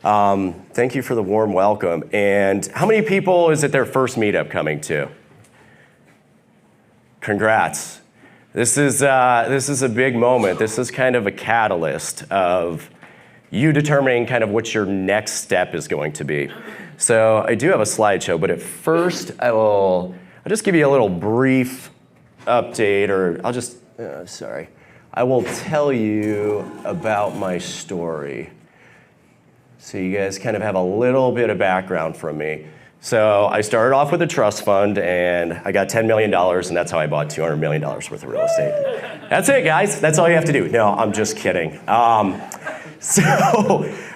Thank you for the warm welcome. And how many people is it their first meetup coming to? Congrats. This is a big moment. This is kind of a catalyst of you determining kind of what your next step is going to be. So I do have a slideshow, but at first I'll just give you a little brief update, or I will tell you about my story. So you guys kind of have a little bit of background from me. So I started off with a trust fund, and I got $10 million, and that's how I bought $200 million worth of real estate. That's it, guys. That's all you have to do. No, I'm just kidding. So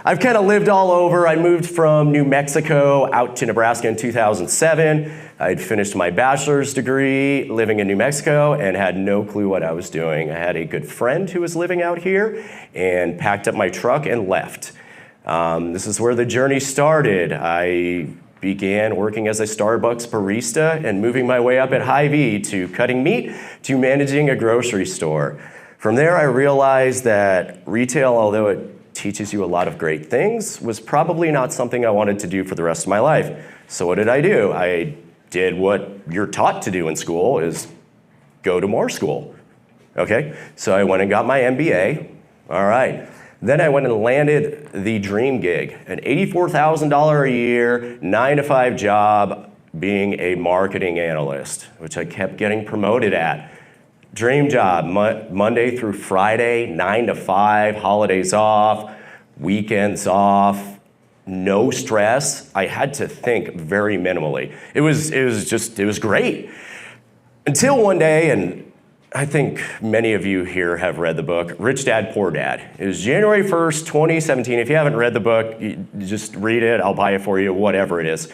I've kind of lived all over. I moved from New Mexico out to Nebraska in 2007. I'd finished my bachelor's degree living in New Mexico and had no clue what I was doing. I had a good friend who was living out here and packed up my truck and left. This is where the journey started. I began working as a Starbucks barista and moving my way up at Hy-Vee to cutting meat to managing a grocery store. From there, I realized that retail, although it teaches you a lot of great things, was probably not something I wanted to do for the rest of my life. So what did I do? I did what you're taught to do in school, is go to more school. Okay, so I went and got my MBA. All right. Then I went and landed the dream gig, an $84,000 a year, 9-to-5 job, being a marketing analyst, which I kept getting promoted at. Dream job, Monday through Friday, 9 to 5, holidays off, weekends off, no stress. I had to think very minimally. It was great. Until one day, and I think many of you here have read the book, Rich Dad, Poor Dad. It was January 1st, 2017. If you haven't read the book, you just read it. I'll buy it for you, whatever it is.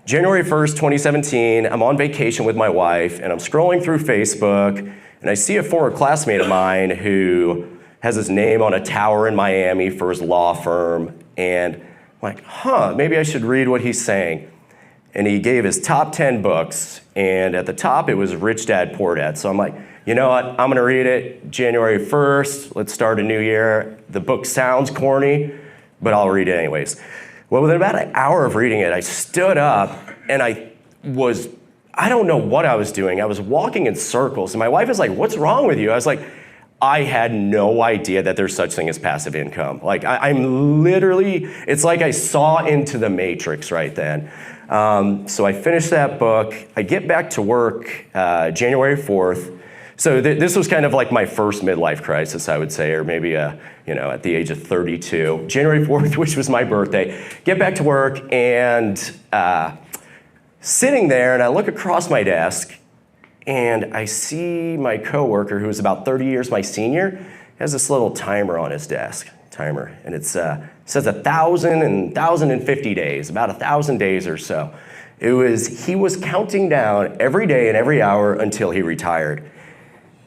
January 1st, 2017, I'm on vacation with my wife, and I'm scrolling through Facebook, and I see a former classmate of mine who has his name on a tower in Miami for his law firm, and I'm like, maybe I should read what he's saying. And he gave his top 10 books, and at the top it was Rich Dad, Poor Dad. So I'm like, you know what, I'm gonna read it January 1st, let's start a new year. The book sounds corny, but I'll read it anyways. Well, within about an hour of reading it, I stood up and I don't know what I was doing. I was walking in circles, and my wife was like, what's wrong with you? I was like, I had no idea that there's such thing as passive income. Like, I'm literally, it's like I saw into the matrix right then. So I finished that book. I get back to work January 4th. So this was kind of like my first midlife crisis, I would say, or maybe at the age of 32. January 4th, which was my birthday. Get back to work, and sitting there, and I look across my desk, and I see my coworker, who is about 30 years my senior, has this little timer on his desk, and it says 1,050 days, about 1,000 days or so. He was counting down every day and every hour until he retired.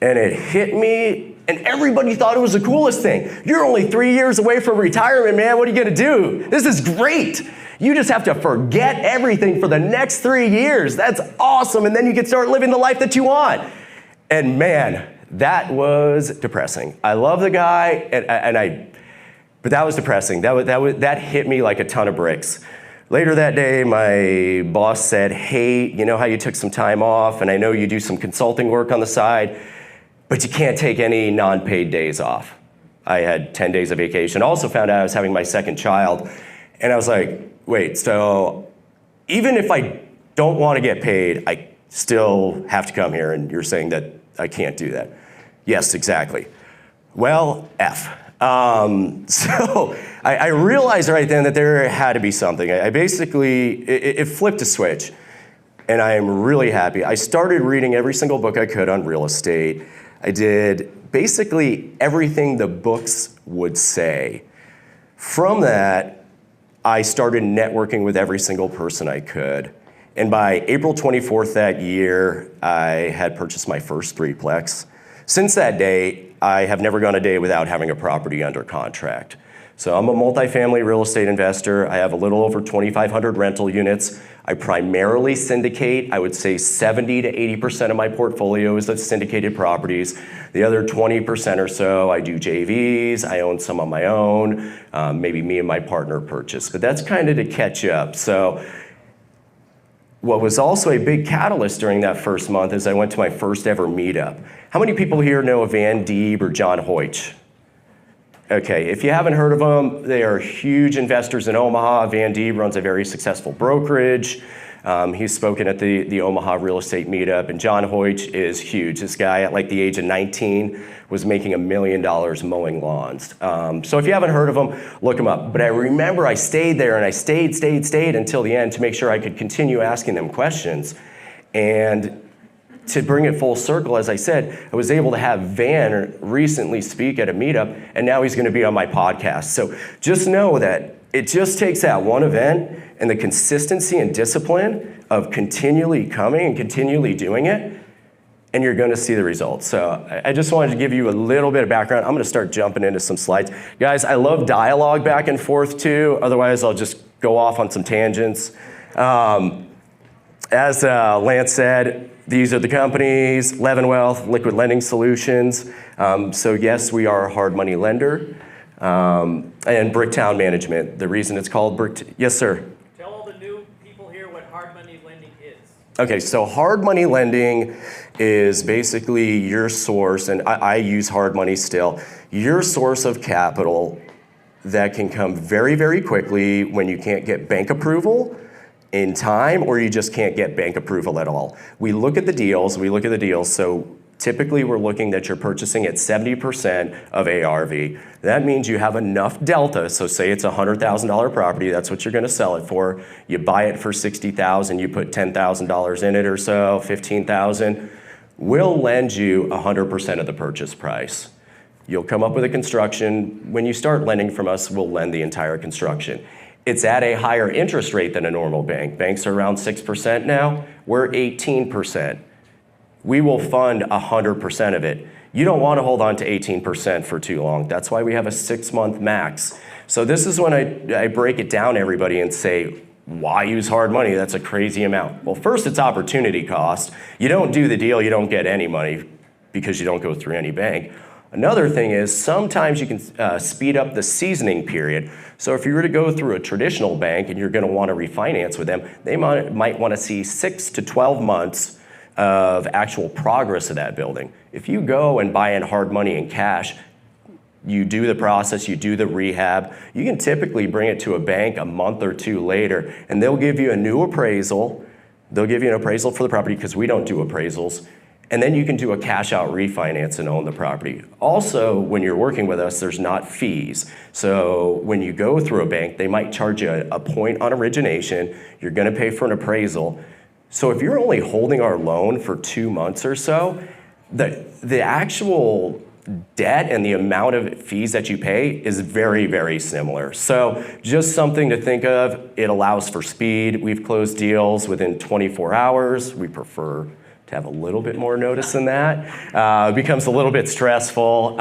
And it hit me, and everybody thought it was the coolest thing. You're only 3 years away from retirement, man. What are you gonna do? This is great. You just have to forget everything for the next 3 years. That's awesome, and then you can start living the life that you want. And man, that was depressing. I love the guy, but that was depressing. That hit me like a ton of bricks. Later that day, my boss said, hey, you know how you took some time off, and I know you do some consulting work on the side, but you can't take any non-paid days off. I had 10 days of vacation. Also found out I was having my second child, and I was like, wait, so even if I don't want to get paid, I still have to come here, and you're saying that I can't do that? Yes, exactly. Well, F. So I realized right then that there had to be something. I basically, it flipped a switch, and I am really happy. I started reading every single book I could on real estate. I did basically everything the books would say. From that, I started networking with every single person I could. And by April 24th that year, I had purchased my first threeplex. Since that day, I have never gone a day without having a property under contract. So I'm a multifamily real estate investor. I have a little over 2,500 rental units. I primarily syndicate. I would say 70 to 80% of my portfolio is of syndicated properties. The other 20% or so, I do JVs. I own some on my own. Maybe me and my partner purchase. But that's kind of to catch up. So what was also a big catalyst during that first month is I went to my first ever meetup. How many people here know Van Dieb or John Hoyt? Okay, if you haven't heard of them, they are huge investors in Omaha. Van Dieb runs a very successful brokerage. He's spoken at the Omaha real estate meetup, and John Hoyt is huge. This guy at like the age of 19 was making $1 million mowing lawns. So if you haven't heard of him, look him up. But I remember I stayed there and I stayed until the end to make sure I could continue asking them questions. And to bring it full circle, as I said, I was able to have Van recently speak at a meetup, and now he's gonna be on my podcast. So just know that it just takes that one event and the consistency and discipline of continually coming and continually doing it, and you're gonna see the results. So I just wanted to give you a little bit of background. I'm gonna start jumping into some slides. Guys, I love dialogue back and forth too, otherwise I'll just go off on some tangents. As Lance said, these are the companies: LeavenWealth, Liquid Lending Solutions. So yes, we are a hard money lender. And Bricktown Management. The reason it's called yes, sir? Tell all the new people here what hard money lending is. Okay, so hard money lending is basically your source, and I use hard money still, your source of capital that can come very, very quickly when you can't get bank approval in time, or you just can't get bank approval at all. We look at the deals, so typically we're looking that you're purchasing at 70% of ARV. That means you have enough delta, so say it's a $100,000 property, that's what you're gonna sell it for. You buy it for $60,000, you put $10,000 in it or so, $15,000. We'll lend you 100% of the purchase price. You'll come up with a construction. When you start lending from us, we'll lend the entire construction. It's at a higher interest rate than a normal bank. Banks are around 6% now. We're 18%. We will fund 100% of it. You don't want to hold on to 18% for too long. That's why we have a 6-month max. So this is when I break it down, everybody, and say, why use hard money? That's a crazy amount. Well, first, it's opportunity cost. You don't do the deal, you don't get any money because you don't go through any bank. Another thing is sometimes you can speed up the seasoning period. So if you were to go through a traditional bank and you're going to want to refinance with them, they might want to see 6 to 12 months of actual progress of that building. If you go and buy in hard money in cash, you do the process, you do the rehab, you can typically bring it to a bank a month or two later, and they'll give you a new appraisal. They'll give you an appraisal for the property because we don't do appraisals. And then you can do a cash out refinance and own the property. Also, when you're working with us, there's not fees. So when you go through a bank, they might charge you a point on origination. You're gonna pay for an appraisal. So if you're only holding our loan for 2 months or so, the actual debt and the amount of fees that you pay is very, very similar. So just something to think of. It allows for speed. We've closed deals within 24 hours. We prefer to have a little bit more notice than that. It becomes a little bit stressful.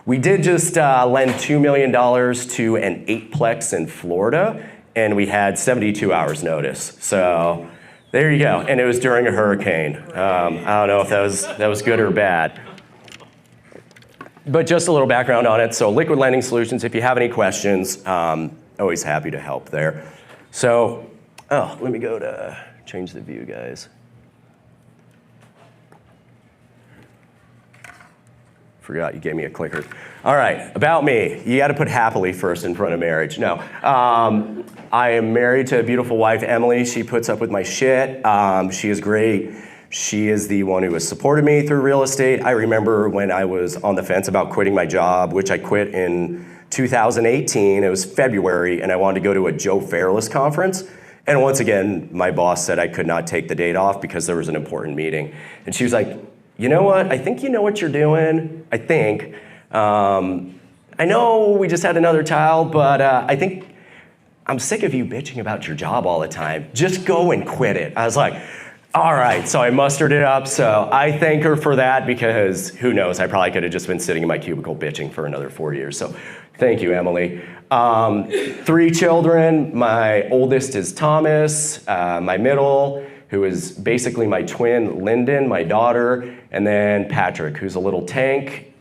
We did just lend $2 million to an 8-plex in Florida, and we had 72 hours notice. So there you go, and it was during a hurricane. I don't know if that was good or bad. But just a little background on it. So Liquid Lending Solutions, if you have any questions, always happy to help there. So, let me go to change the view, guys. Forgot you gave me a clicker. All right, about me. You got to put happily first in front of marriage. No. I am married to a beautiful wife, Emily. She puts up with my shit. She is great. She is the one who has supported me through real estate. I remember when I was on the fence about quitting my job, which I quit in 2018. It was February, and I wanted to go to a Joe Fairless conference. And once again, my boss said I could not take the date off because there was an important meeting. And she was like, you know what? I think you know what you're doing. I think. I know we just had another child, but I think I'm sick of you bitching about your job all the time. Just go and quit it. I was like, All right, so I mustered it up. So I thank her for that because who knows, I probably could have just been sitting in my cubicle bitching for another 4 years. So thank you, Emily. 3 children. My oldest is Thomas. My middle, who is basically my twin, Lyndon, my daughter, and then Patrick, who's a little tank.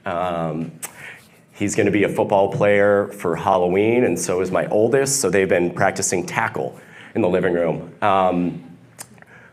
He's going to be a football player for Halloween, and so is my oldest. So they've been practicing tackle in the living room.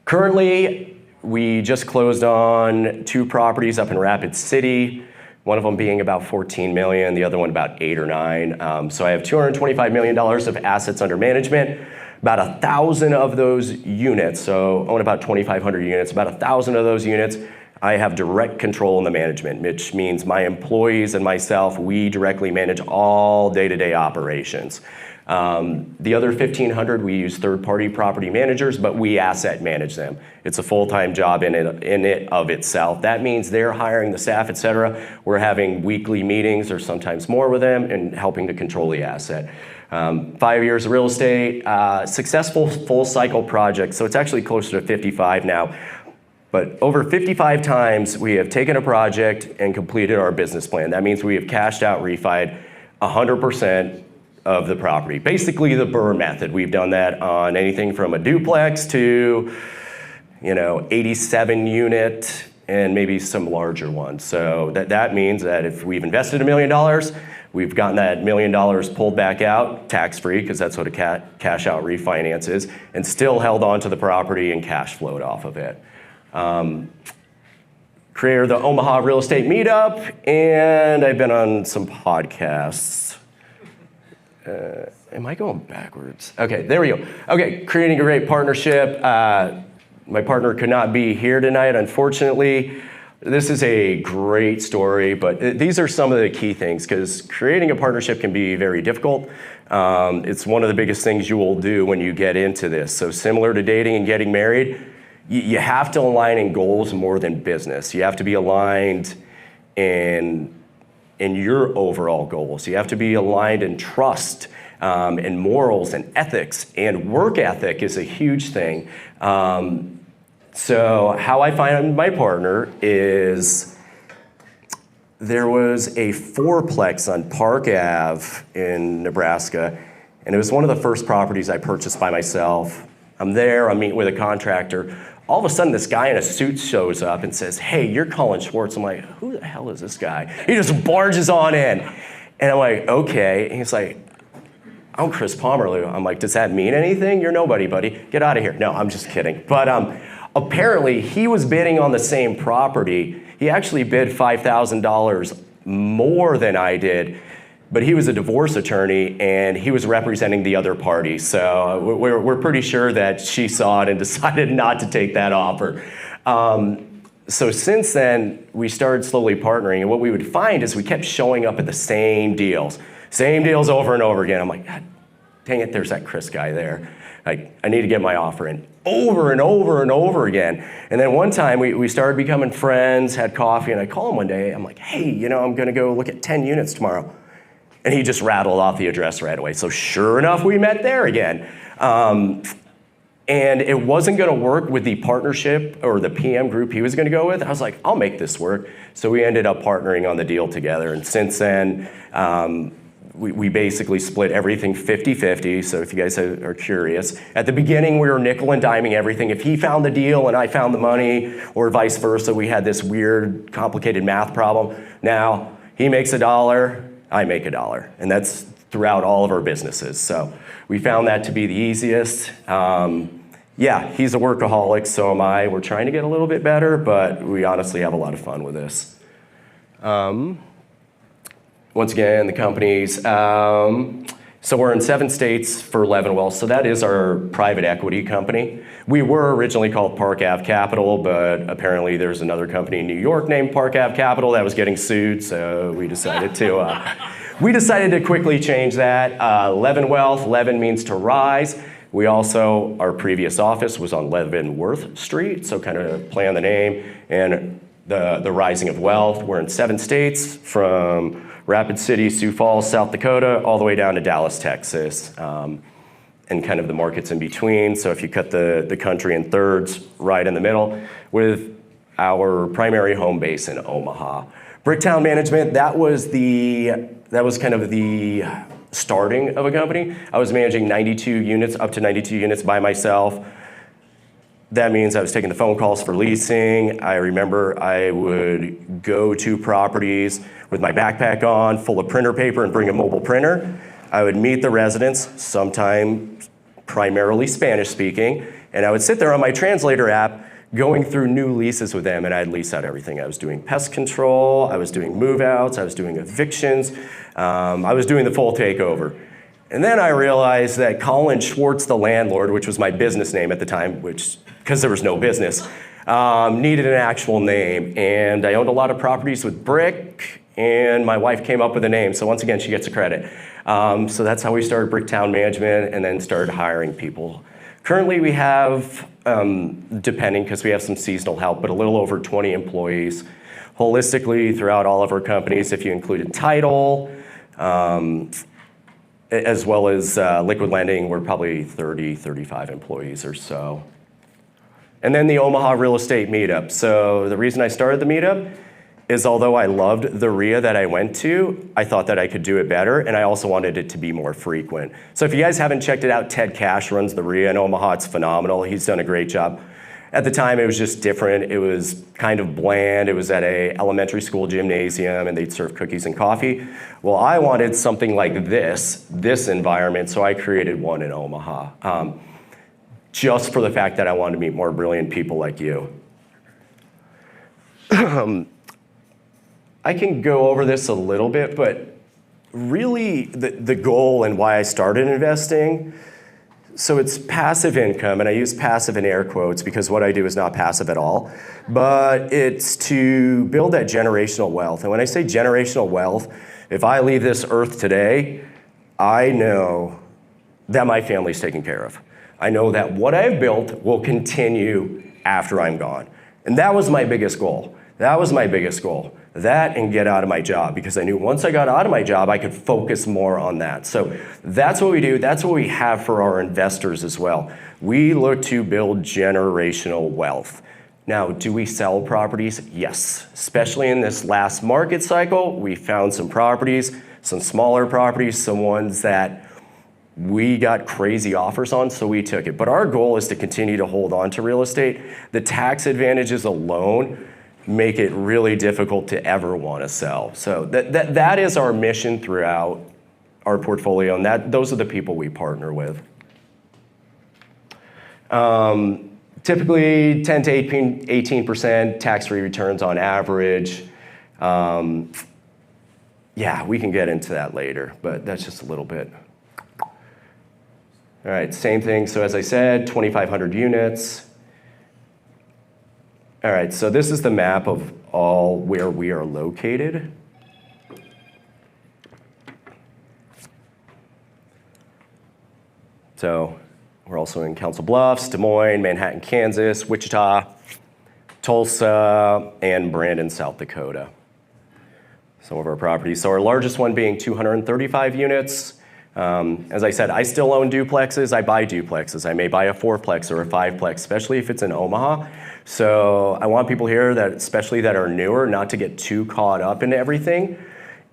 Currently, we just closed on 2 properties up in Rapid City, one of them being about 14 million, the other one about 8 or 9. So I have $225 million of assets under management, about 1,000 of those units, so own about 2,500 units, about 1,000 of those units, I have direct control in the management, which means my employees and myself, we directly manage all day-to-day operations. The other 1,500, we use third-party property managers, but we asset manage them. It's a full-time job in it of itself. That means they're hiring the staff, et cetera. We're having weekly meetings or sometimes more with them and helping to control the asset. 5 years of real estate, successful full-cycle projects, so it's actually closer to 55 now. But over 55 times, we have taken a project and completed our business plan. That means we have cashed out, refied 100% of the property. Basically the Burr method. We've done that on anything from a duplex to, 87 unit and maybe some larger ones. So that means that if we've invested $1 million, we've gotten that $1 million pulled back out, tax-free, because that's what a cash out refinance is, and still held on to the property and cash flowed off of it. Creator of the Omaha Real Estate Meetup, and I've been on some podcasts. Am I going backwards? Okay, there we go. Okay, creating a great partnership. My partner could not be here tonight, unfortunately. This is a great story, but these are some of the key things, because creating a partnership can be very difficult. It's one of the biggest things you will do when you get into this. So similar to dating and getting married, you have to align in goals more than business. You have to be aligned in your overall goals. You have to be aligned in trust, and morals and ethics, and work ethic is a huge thing. So how I find my partner is there was a 4-plex on Park Ave in Nebraska, and it was one of the first properties I purchased by myself. I'm there, I'm meeting with a contractor. All of a sudden, this guy in a suit shows up and says, "Hey, you're Collin Schwartz." I'm like, "Who the hell is this guy?" He just barges on in. And I'm like, "Okay." And he's like, "I'm Chris Pomerlew." I'm like, "Does that mean anything? You're nobody, buddy. Get out of here." No, I'm just kidding. But apparently, he was bidding on the same property. He actually bid $5,000 more than I did. But he was a divorce attorney, and he was representing the other party. So we're pretty sure that she saw it and decided not to take that offer. So since then, we started slowly partnering, and what we would find is we kept showing up at the same deals over and over again. I'm like, God dang it, there's that Chris guy there. I need to get my offer in over and over and over again. And then one time we started becoming friends, had coffee, and I call him one day. I'm like, "Hey, I'm gonna go look at 10 units tomorrow." And he just rattled off the address right away. So sure enough, we met there again. And it wasn't gonna work with the partnership or the PM group he was gonna go with. I was like, I'll make this work. So we ended up partnering on the deal together. And since then, we basically split everything 50-50. So if you guys are curious, at the beginning, we were nickel and diming everything. If he found the deal and I found the money, or vice versa, we had this weird, complicated math problem. Now, he makes $1, I make $1, and that's throughout all of our businesses. So we found that to be the easiest. Yeah, he's a workaholic, so am I. We're trying to get a little bit better, but we honestly have a lot of fun with this. Once again, the companies. So we're in 7 states for LeavenWealth, so that is our private equity company. We were originally called Park Ave Capital, but apparently there's another company in New York named Park Ave Capital that was getting sued, so we decided to quickly change that. LeavenWealth, Leven means to rise. We also, our previous office was on Leavenworth Street, so kind of play on the name, and the rising of wealth. We're in 7 states, from Rapid City, Sioux Falls, South Dakota, all the way down to Dallas, Texas. and kind of the markets in between. So if you cut the country in thirds, right in the middle, with our primary home base in Omaha. Bricktown Management, that was kind of the starting of a company. I was managing 92 units, up to 92 units by myself. That means I was taking the phone calls for leasing. I remember I would go to properties with my backpack on, full of printer paper, and bring a mobile printer. I would meet the residents, sometimes primarily Spanish speaking, and I would sit there on my translator app going through new leases with them, and I'd lease out everything. I was doing pest control, I was doing move-outs, I was doing evictions, I was doing the full takeover. And then I realized that Collin Schwartz, the landlord, which was my business name at the time, because there was no business, needed an actual name. And I owned a lot of properties with brick, and my wife came up with a name. So once again, she gets the credit. So that's how we started Bricktown Management and then started hiring people. Currently we have, depending, because we have some seasonal help, but a little over 20 employees. Holistically, throughout all of our companies, if you included title, as well as liquid lending, we're probably 30, 35 employees or so. And then the Omaha Real Estate Meetup. So the reason I started the meetup is although I loved the RIA that I went to, I thought that I could do it better, and I also wanted it to be more frequent. So if you guys haven't checked it out, Ted Cash runs the RIA in Omaha. It's phenomenal. He's done a great job. At the time, it was just different. It was kind of bland. It was at a elementary school gymnasium, and they'd serve cookies and coffee. Well, I wanted something like this environment, so I created one in Omaha, just for the fact that I wanted to meet more brilliant people like you. I can go over this a little bit, but really the goal and why I started investing, so it's passive income, and I use passive in air quotes because what I do is not passive at all, but it's to build that generational wealth. And when I say generational wealth, if I leave this earth today, I know that my family's taken care of. I know that what I've built will continue after I'm gone. And that was my biggest goal. That and get out of my job, because I knew once I got out of my job, I could focus more on that. So that's what we do. That's what we have for our investors as well. We look to build generational wealth. Now, do we sell properties? Yes. Especially in this last market cycle, we found some properties, some smaller properties, some ones that we got crazy offers on, so we took it. But our goal is to continue to hold on to real estate. The tax advantages alone make it really difficult to ever want to sell. So that is our mission throughout our portfolio, and those are the people we partner with. Typically 10 to 18% tax-free returns on average. Yeah, we can get into that later, but that's just a little bit. All right, same thing. So as I said, 2,500 units. All right, so this is the map of all where we are located. So we're also in Council Bluffs, Des Moines, Manhattan, Kansas, Wichita, Tulsa, and Brandon, South Dakota. Some of our properties. So our largest one being 235 units. As I said, I still own duplexes. I buy duplexes. I may buy a fourplex or a fiveplex, especially if it's in Omaha. So I want people here that, especially that are newer, not to get too caught up in everything.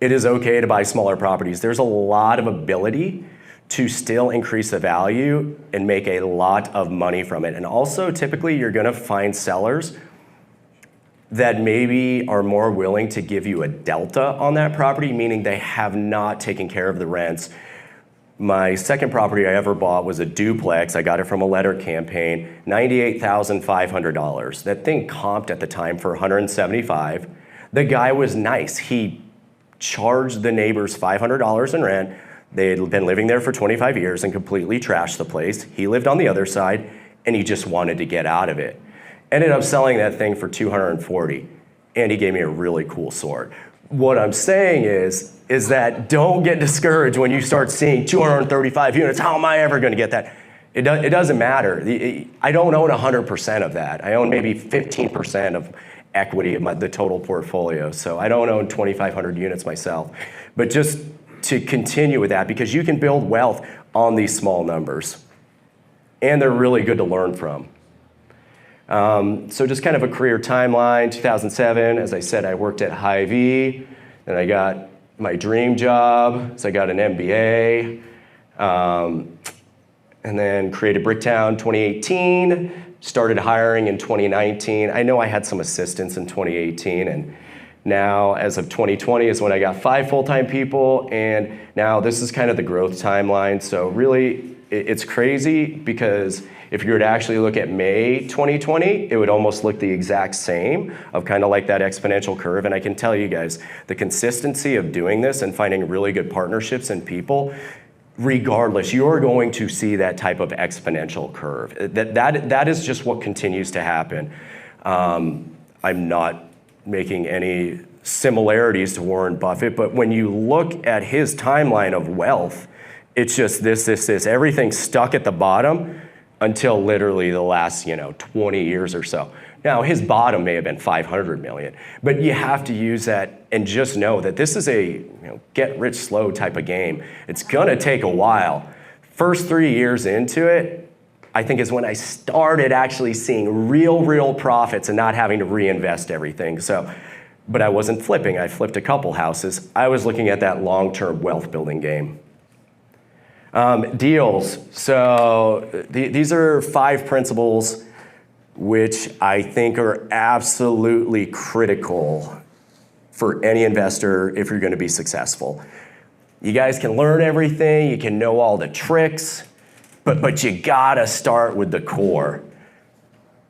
It is okay to buy smaller properties. There's a lot of ability to still increase the value and make a lot of money from it. And also, typically, you're gonna find sellers that maybe are more willing to give you a delta on that property, meaning they have not taken care of the rents. My second property I ever bought was a duplex. I got it from a letter campaign, $98,500. That thing comped at the time for $175,000. The guy was nice. He charged the neighbors $500 in rent. They had been living there for 25 years and completely trashed the place. He lived on the other side, and he just wanted to get out of it. Ended up selling that thing for $240,000, and he gave me a really cool sword. What I'm saying is that don't get discouraged when you start seeing 235 units. How am I ever going to get that? It doesn't matter. I don't own 100% of that. I own maybe 15% of equity of the total portfolio. So I don't own 2,500 units myself. But just to continue with that, because you can build wealth on these small numbers. and they're really good to learn from. So just kind of a career timeline. 2007, as I said, I worked at Hy-Vee, then I got my dream job, so I got an MBA, and then created Bricktown 2018, started hiring in 2019. I know I had some assistants in 2018, and now as of 2020 is when I got 5 full-time people, and now this is kind of the growth timeline. So really, it's crazy because if you were to actually look at May 2020, it would almost look the exact same of kind of like that exponential curve. And I can tell you guys, the consistency of doing this and finding really good partnerships and people, regardless, you're going to see that type of exponential curve. That is just what continues to happen. I'm not making any similarities to Warren Buffett, but when you look at his timeline of wealth, it's just this. Everything's stuck at the bottom until literally the last 20 years or so. Now, his bottom may have been 500 million, but you have to use that and just know that this is a get rich slow type of game. It's gonna take a while. First 3 years into it, I think is when I started actually seeing real profits and not having to reinvest everything. So, but I wasn't flipping. I flipped a couple houses. I was looking at that long-term wealth building game. Deals. So these are 5 principles which I think are absolutely critical for any investor if you're going to be successful. You guys can learn everything, you can know all the tricks, but you gotta start with the core.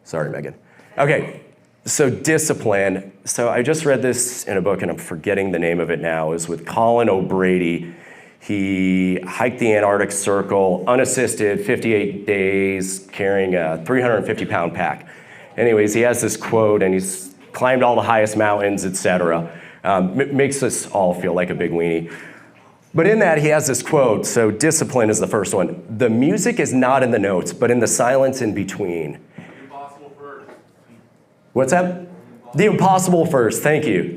Sorry, Megan. Okay, so discipline. So I just read this in a book, and I'm forgetting the name of it now. It was with Collin O'Brady. He hiked the Antarctic Circle, unassisted, 58 days, carrying a 350-pound pack. Anyways, he has this quote, and he's climbed all the highest mountains, etc. Makes us all feel like a big weenie. But in that, he has this quote, so discipline is the first one. The music is not in the notes, but in the silence in between. Impossible first. What's that? The impossible first. Thank you.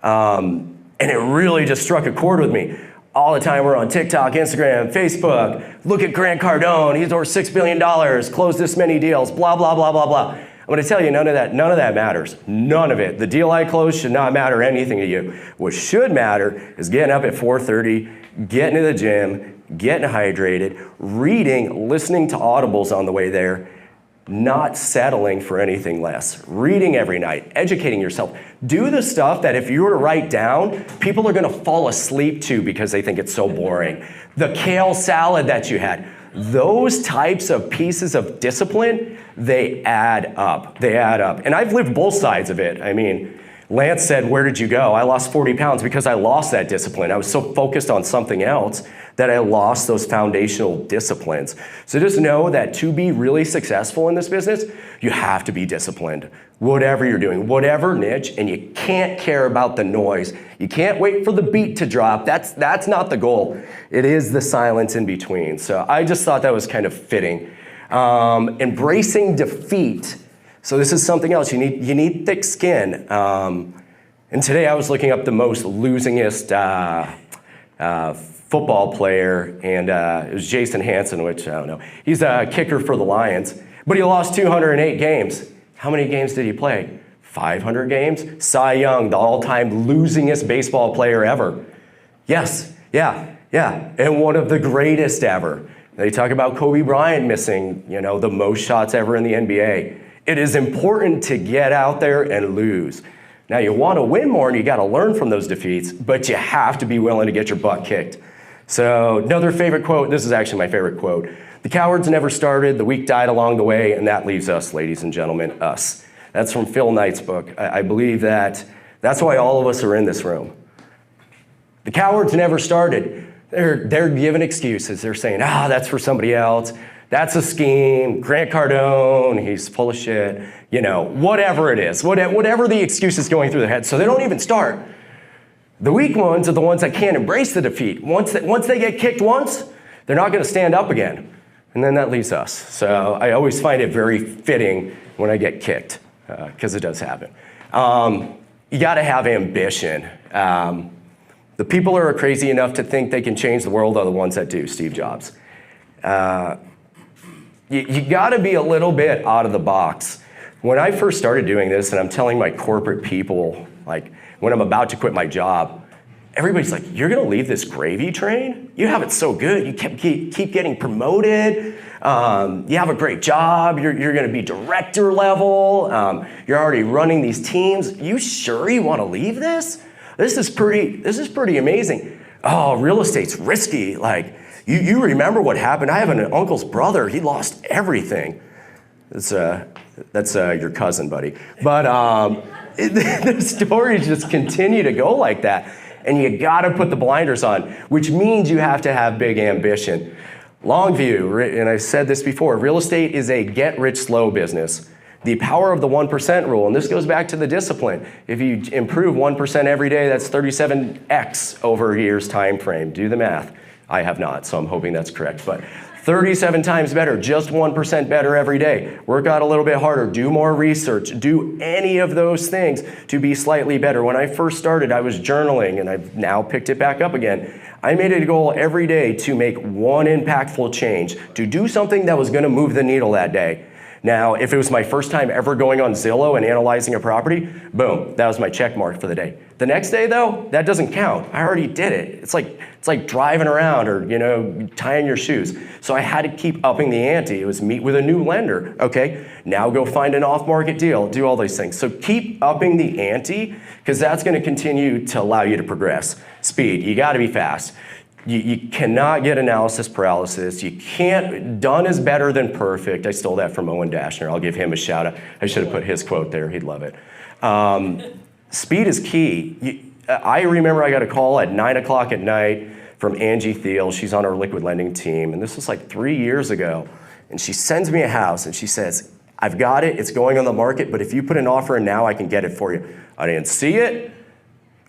And it really just struck a chord with me. All the time we're on TikTok, Instagram, Facebook. Look at Grant Cardone. He's over $6 billion, closed this many deals, blah, blah, blah, blah, blah. I'm gonna tell you, none of that matters. None of it. The deal I closed should not matter anything to you. What should matter is getting up at 4:30, getting to the gym, getting hydrated, reading, listening to audibles on the way there, not settling for anything less. Reading every night, educating yourself. Do the stuff that if you were to write down, people are gonna fall asleep to because they think it's so boring. The kale salad that you had. Those types of pieces of discipline, they add up. And I've lived both sides of it. I mean, Lance said, where did you go? I lost 40 pounds because I lost that discipline. I was so focused on something else that I lost those foundational disciplines. So just know that to be really successful in this business, you have to be disciplined. Whatever you're doing, whatever niche, and you can't care about the noise. You can't wait for the beat to drop. That's not the goal. It is the silence in between. So I just thought that was kind of fitting. Embracing defeat. So this is something else. You need thick skin. And today I was looking up the most losingest football player, and it was Jason Hansen, which I don't know. He's a kicker for the Lions, but he lost 208 games. How many games did he play? 500 games? Cy Young, the all-time losingest baseball player ever. Yes, yeah, and one of the greatest ever. They talk about Kobe Bryant missing, the most shots ever in the NBA. It is important to get out there and lose. Now you want to win more and you got to learn from those defeats, but you have to be willing to get your butt kicked. So another favorite quote, this is actually my favorite quote. The cowards never started, the weak died along the way, and that leaves us, ladies and gentlemen, us. That's from Phil Knight's book. I believe that's why all of us are in this room. The cowards never started. They're giving excuses. They're saying, that's for somebody else. That's a scheme. Grant Cardone, he's full of shit. Whatever it is, whatever the excuse is going through their head. So they don't even start. The weak ones are the ones that can't embrace the defeat. Once they get kicked once, they're not going to stand up again. And then that leaves us. So I always find it very fitting when I get kicked, because it does happen. You got to have ambition. The people who are crazy enough to think they can change the world are the ones that do, Steve Jobs. you gotta be a little bit out of the box. When I first started doing this, and I'm telling my corporate people, like when I'm about to quit my job, everybody's like, you're gonna leave this gravy train? You have it so good, you keep getting promoted, you have a great job, you're gonna be director level, you're already running these teams. You sure you wanna leave this? This is pretty amazing. Oh, real estate's risky. Like, you remember what happened? I have an uncle's brother, he lost everything. That's your cousin, buddy. But the stories just continue to go like that. And you gotta put the blinders on, which means you have to have big ambition. Long view, and I've said this before, real estate is a get rich slow business. The power of the 1% rule, and this goes back to the discipline. If you improve 1% every day, that's 37x over a year's time frame. Do the math. I have not, so I'm hoping that's correct. But 37 times better, just 1% better every day. Work out a little bit harder, do more research, do any of those things to be slightly better. When I first started, I was journaling, and I've now picked it back up again. I made it a goal every day to make one impactful change, to do something that was gonna move the needle that day. Now, if it was my first time ever going on Zillow and analyzing a property, boom, that was my check mark for the day. The next day though, that doesn't count. I already did it. It's like driving around or tying your shoes. So I had to keep upping the ante. It was meet with a new lender. Okay, now go find an off-market deal, do all these things. So keep upping the ante because that's gonna continue to allow you to progress. Speed, you gotta be fast. You cannot get analysis paralysis. You can't, done is better than perfect. I stole that from Owen Dashner. I'll give him a shout out. I should have put his quote there, he'd love it. Speed is key. I remember I got a call at 9 o'clock at night from Angie Thiel. She's on our liquid lending team. And this was like 3 years ago. And she sends me a house and she says, I've got it, it's going on the market, but if you put an offer in now, I can get it for you. I didn't see it.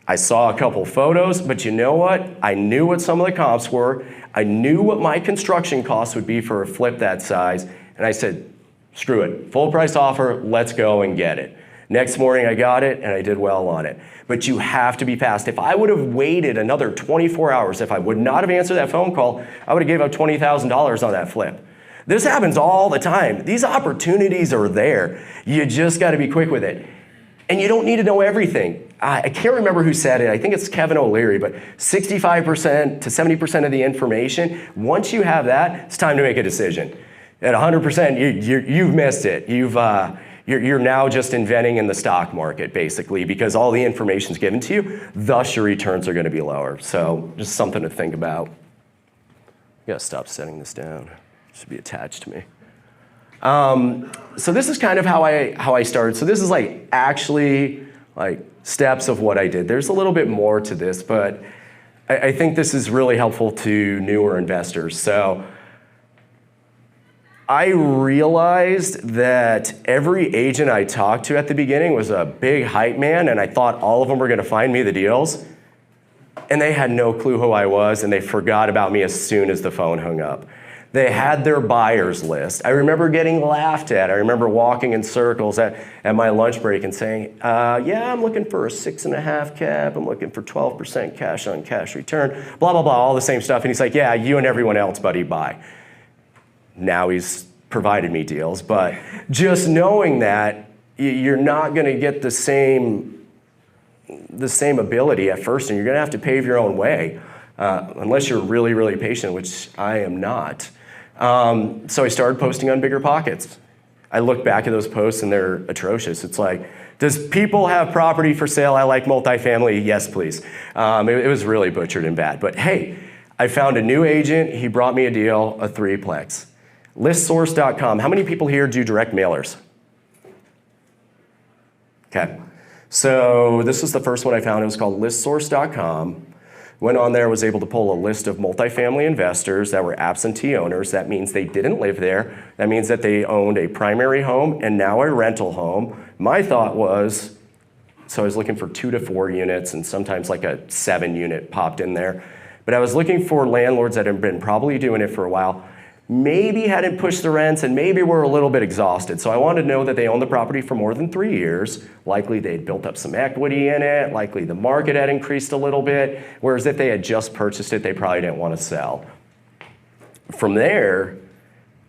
I saw a couple photos, but you know what? I knew what some of the comps were. I knew what my construction costs would be for a flip that size. And I said, screw it, full price offer, let's go and get it. Next morning I got it and I did well on it. But you have to be fast. If I would have waited another 24 hours, if I would not have answered that phone call, I would have gave up $20,000 on that flip. This happens all the time. These opportunities are there. You just gotta be quick with it. And you don't need to know everything. I can't remember who said it. I think it's Kevin O'Leary, but 65% to 70% of the information, once you have that, it's time to make a decision. At 100%, you've missed it. You're now just inventing in the stock market, basically, because all the information's given to you, thus your returns are gonna be lower. So just something to think about. I gotta stop setting this down. It should be attached to me. So this is kind of how I started. So this is actually steps of what I did. There's a little bit more to this, but I think this is really helpful to newer investors. So I realized that every agent I talked to at the beginning was a big hype man, and I thought all of them were gonna find me the deals, and they had no clue who I was, and they forgot about me as soon as the phone hung up. They had their buyers list. I remember getting laughed at. I remember walking in circles at my lunch break and saying, yeah, I'm looking for a 6.5 cap. I'm looking for 12% cash on cash return, blah, blah, blah, all the same stuff. And he's like, yeah, you and everyone else, buddy, buy. Now he's provided me deals, but just knowing that you're not gonna get the same ability at first, and you're gonna have to pave your own way, unless you're really, really patient, which I am not. So I started posting on Bigger Pockets. I look back at those posts and they're atrocious. It's like, does people have property for sale? I like multifamily, yes please. It was really butchered and bad, but hey, I found a new agent, he brought me a deal, a 3-plex. Listsource.com, how many people here do direct mailers? Okay, so this is the first one I found, it was called listsource.com. Went on there, was able to pull a list of multifamily investors that were absentee owners. That means they didn't live there. That means that they owned a primary home and now a rental home. My thought was, so I was looking for 2 to 4 units and sometimes like a 7-unit popped in there. But I was looking for landlords that had been probably doing it for a while, maybe hadn't pushed the rents and maybe were a little bit exhausted. So I wanted to know that they owned the property for more than 3 years. Likely they'd built up some equity in it. Likely the market had increased a little bit. Whereas if they had just purchased it, they probably didn't want to sell. From there,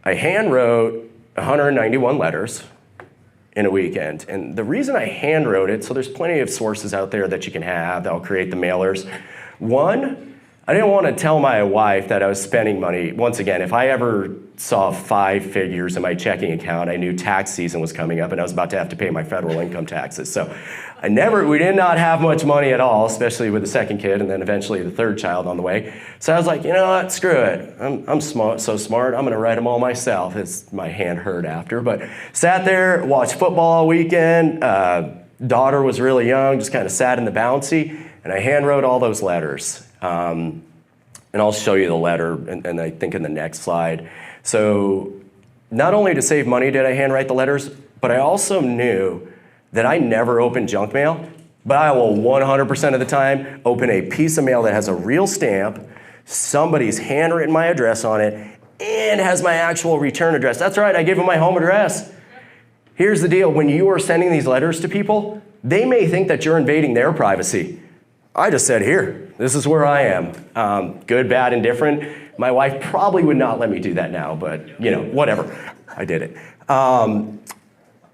I hand wrote 191 letters in a weekend. And the reason I hand wrote it, so there's plenty of sources out there that you can have that'll create the mailers. One, I didn't want to tell my wife that I was spending money. Once again, if I ever saw 5 figures in my checking account, I knew tax season was coming up and I was about to have to pay my federal income taxes. So we did not have much money at all, especially with the second kid and then eventually the third child on the way. So I was like, you know what, screw it. I'm so smart, I'm gonna write them all myself. My hand hurt after, but sat there, watched football all weekend. Daughter was really young, just kind of sat in the bouncy, and I hand wrote all those letters. And I'll show you the letter, and I think in the next slide. So not only to save money did I handwrite the letters, but I also knew that I never open junk mail, but I will 100% of the time open a piece of mail that has a real stamp, somebody's handwritten my address on it, and has my actual return address. That's right, I gave them my home address. Here's the deal, when you are sending these letters to people, they may think that you're invading their privacy. I just said, here, this is where I am. Good, bad, indifferent. My wife probably would not let me do that now, but you know, whatever, I did it.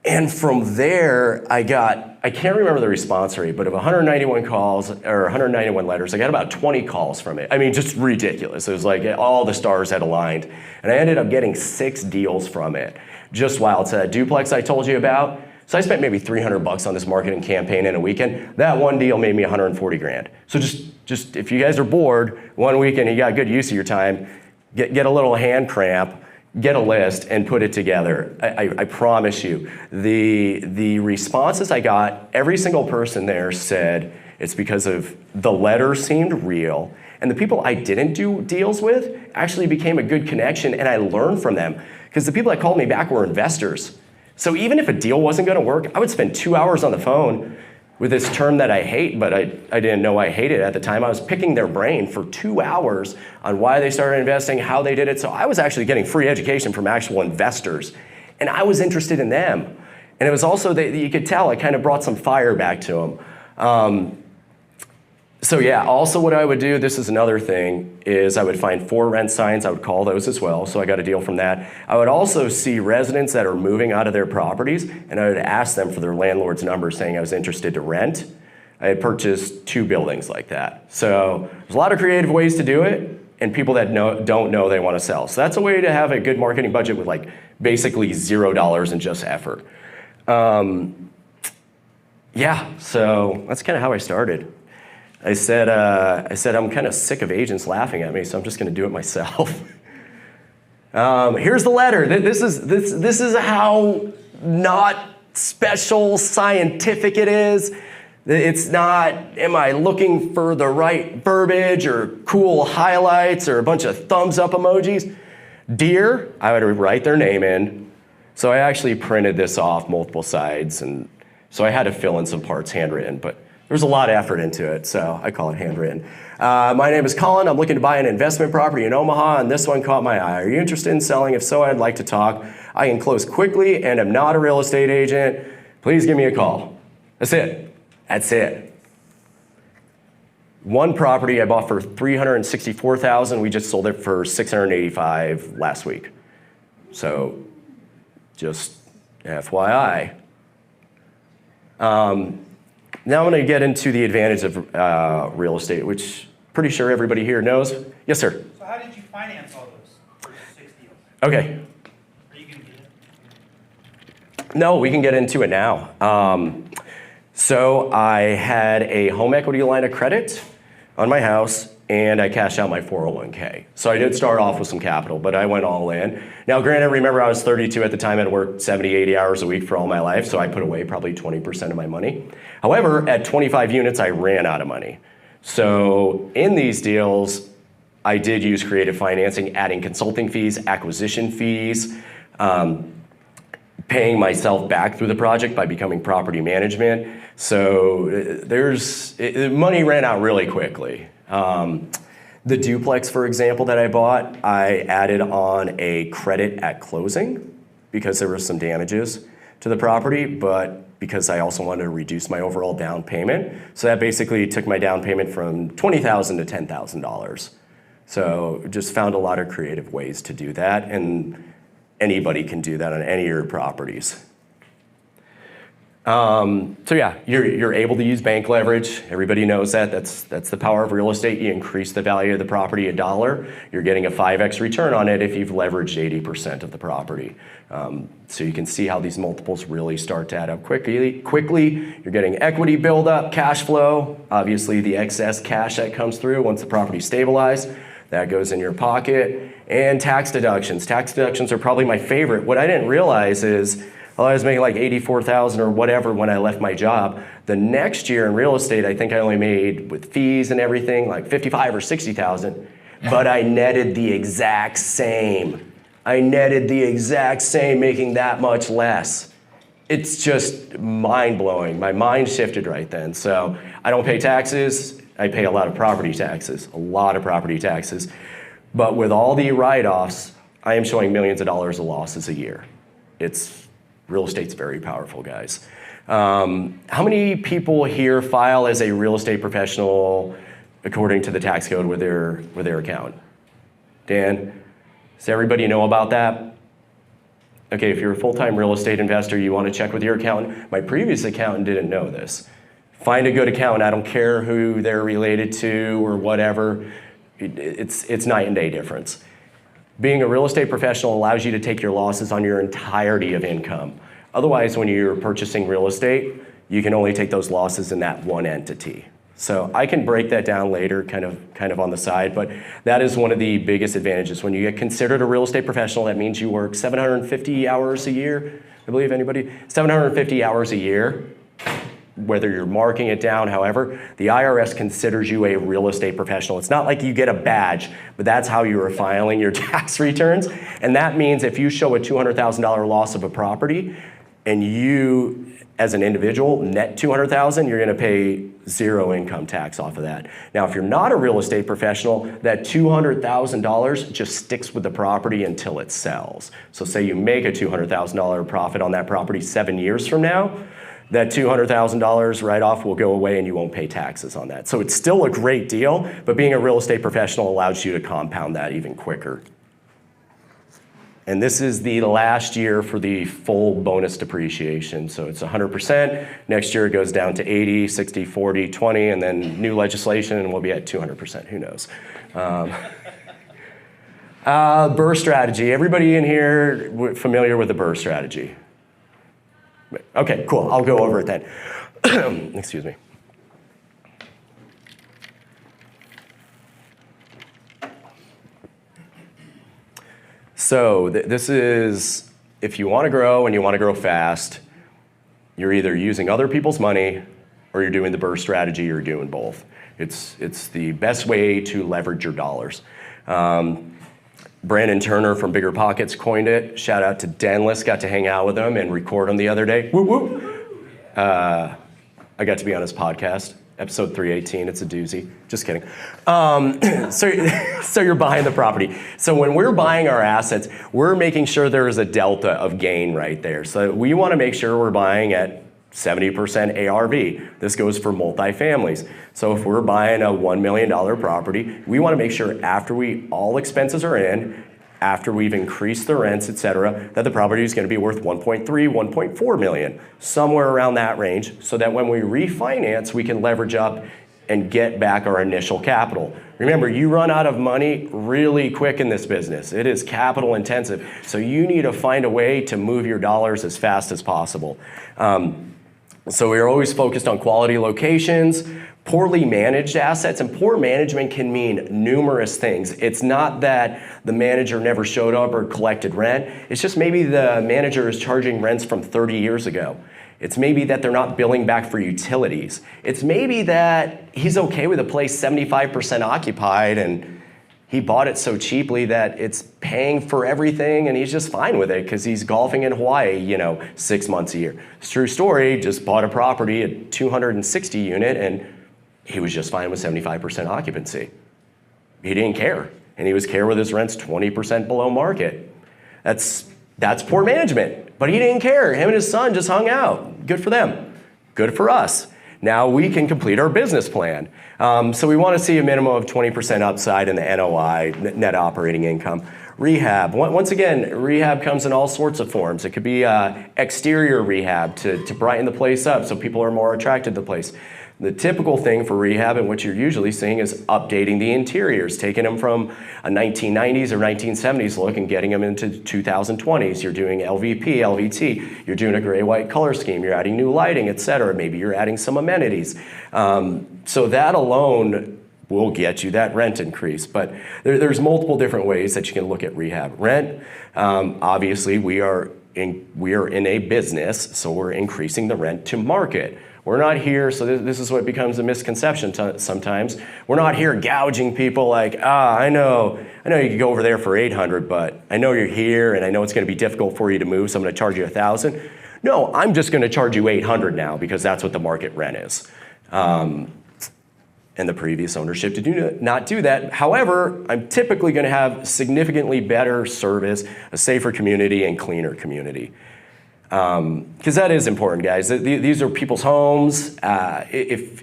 And from there, I can't remember the response rate, but of 191 calls, or 191 letters, I got about 20 calls from it. I mean, just ridiculous. It was like all the stars had aligned. And I ended up getting 6 deals from it. Just while it's a duplex I told you about. So I spent maybe $300 on this marketing campaign in a weekend. That one deal made me 140 grand. So just if you guys are bored, one weekend you got good use of your time, get a little hand cramp, get a list and put it together. I promise you, the responses I got, every single person there said it's because of the letter seemed real, and the people I didn't do deals with actually became a good connection, and I learned from them. Because the people that called me back were investors. So even if a deal wasn't gonna work, I would spend 2 hours on the phone with this term that I hate, but I didn't know I hated it at the time. I was picking their brain for 2 hours on why they started investing, how they did it. So I was actually getting free education from actual investors. And I was interested in them. And it was also, you could tell, I kind of brought some fire back to them. So yeah, also what I would do, this is another thing, is I would find for rent signs, I would call those as well, so I got a deal from that. I would also see residents that are moving out of their properties, and I would ask them for their landlord's number saying I was interested to rent. I had purchased 2 buildings like that. So there's a lot of creative ways to do it, and people that don't know they want to sell. So that's a way to have a good marketing budget with like basically $0 and just effort. Yeah, so that's kind of how I started. I said I'm kind of sick of agents laughing at me, so I'm just going to do it myself. Here's the letter. This is how not special scientific it is. It's not, am I looking for the right verbiage or cool highlights or a bunch of thumbs up emojis? Dear, I would write their name in. So I actually printed this off multiple sides, and so I had to fill in some parts handwritten, but there's a lot of effort into it, so I call it handwritten. My name is Collin. I'm looking to buy an investment property in Omaha, and this one caught my eye. Are you interested in selling? If so, I'd like to talk. I can close quickly and am not a real estate agent. Please give me a call. That's it. That's it. One property I bought for $364,000. We just sold it for $685 last week. So just FYI. Now I'm going to get into the advantage of real estate, which pretty sure everybody here knows. Yes, sir? So how did you finance all those 6 deals? Okay. Are you going to get it? No, we can get into it now. So I had a home equity line of credit on my house, and I cashed out my 401k. So I did start off with some capital, but I went all in. Now, granted, remember I was 32 at the time and worked 70, 80 hours a week for all my life, so I put away probably 20% of my money. However, at 25 units, I ran out of money. So in these deals, I did use creative financing, adding consulting fees, acquisition fees, paying myself back through the project by becoming property management. So money ran out really quickly. The duplex, for example, that I bought, I added on a credit at closing because there were some damages to the property, but because I also wanted to reduce my overall down payment. So that basically took my down payment from $20,000 to $10,000. So just found a lot of creative ways to do that. And Anybody can do that on any of your properties. So yeah, you're able to use bank leverage. Everybody knows that. That's the power of real estate. You increase the value of the property $1, you're getting a 5x return on it if you've leveraged 80% of the property. So you can see how these multiples really start to add up quickly. You're getting equity buildup, cash flow, obviously the excess cash that comes through once the property's stabilized. That goes in your pocket. And tax deductions. Tax deductions are probably my favorite. What I didn't realize is, well, I was making like $84,000 or whatever when I left my job. The next year in real estate, I think I only made, with fees and everything, like $55,000 or $60,000. But I netted the exact same. Making that much less. It's just mind-blowing. My mind shifted right then. So I don't pay taxes. I pay a lot of property taxes. But with all the write-offs, I am showing millions of dollars of losses a year. Real estate's very powerful, guys. How many people here file as a real estate professional according to the tax code with their accountant? Dan, does everybody know about that? Okay, if you're a full-time real estate investor, you want to check with your accountant. My previous accountant didn't know this. Find a good accountant. I don't care who they're related to or whatever. It's night and day difference. Being a real estate professional allows you to take your losses on your entirety of income. Otherwise, when you're purchasing real estate, you can only take those losses in that one entity. So I can break that down later, kind of on the side, but that is one of the biggest advantages. When you get considered a real estate professional, that means you work 750 hours a year, I believe, anybody? 750 hours a year. Whether you're marking it down, however, the IRS considers you a real estate professional. It's not like you get a badge, but that's how you are filing your tax returns. And that means if you show a $200,000 loss of a property and you, as an individual, net $200,000, you're gonna pay zero income tax off of that. Now, if you're not a real estate professional, that $200,000 just sticks with the property until it sells. So say you make a $200,000 profit on that property 7 years from now, that $200,000 write-off will go away and you won't pay taxes on that. So it's still a great deal, but being a real estate professional allows you to compound that even quicker. And this is the last year for the full bonus depreciation. So it's 100%. Next year it goes down to 80, 60, 40, 20, and then new legislation and we'll be at 200%, who knows. BRRRR strategy. Everybody in here familiar with the BRRRR strategy? Okay, cool. I'll go over it then. Excuse me. So this is, if you want to grow and you want to grow fast, you're either using other people's money or you're doing the BRRRR strategy, or doing both. It's the best way to leverage your dollars. Brandon Turner from Bigger Pockets coined it. Shout out to Denless, got to hang out with him and record him the other day. Woo woo. I got to be on his podcast, episode 318, it's a doozy. Just kidding. So you're buying the property. So when we're buying our assets, we're making sure there is a delta of gain right there. So we want to make sure we're buying at 70% ARV. This goes for multifamilies. So if we're buying a $1 million property, we want to make sure after all expenses are in, after we've increased the rents, et cetera, that the property is going to be worth 1.3, 1.4 million, somewhere around that range, so that when we refinance, we can leverage up and get back our initial capital. Remember, you run out of money really quick in this business. It is capital intensive, so you need to find a way to move your dollars as fast as possible. So we are always focused on quality locations, poorly managed assets, and poor management can mean numerous things. It's not that the manager never showed up or collected rent. It's just maybe the manager is charging rents from 30 years ago. It's maybe that they're not billing back for utilities. It's maybe that he's okay with a place 75% occupied and he bought it so cheaply that it's paying for everything and he's just fine with it because he's golfing in Hawaii, 6 months a year. It's a true story, just bought a property at 260 unit and he was just fine with 75% occupancy. He didn't care. And he was care with his rents 20% below market. That's poor management, but he didn't care. Him and his son just hung out. Good for them, good for us. Now we can complete our business plan. So we want to see a minimum of 20% upside in the NOI, net operating income. Rehab. Once again, rehab comes in all sorts of forms. It could be exterior rehab to brighten the place up so people are more attracted to the place. The typical thing for rehab and what you're usually seeing is updating the interiors, taking them from a 1990s or 1970s look and getting them into 2020s. You're doing LVP, LVT, you're doing a gray-white color scheme, you're adding new lighting, etc. Maybe you're adding some amenities. So that alone will get you that rent increase. But there's multiple different ways that you can look at rehab. Rent, obviously we are in a business, so we're increasing the rent to market. We're not here, so this is what becomes a misconception sometimes. We're not here gouging people like, I know you could go over there for 800, but I know you're here and I know it's gonna be difficult for you to move, so I'm gonna charge you 1,000. No, I'm just gonna charge you 800 now because that's what the market rent is. And the previous ownership did not do that. However, I'm typically gonna have significantly better service, a safer community, and cleaner community. Because that is important, guys. These are people's homes. If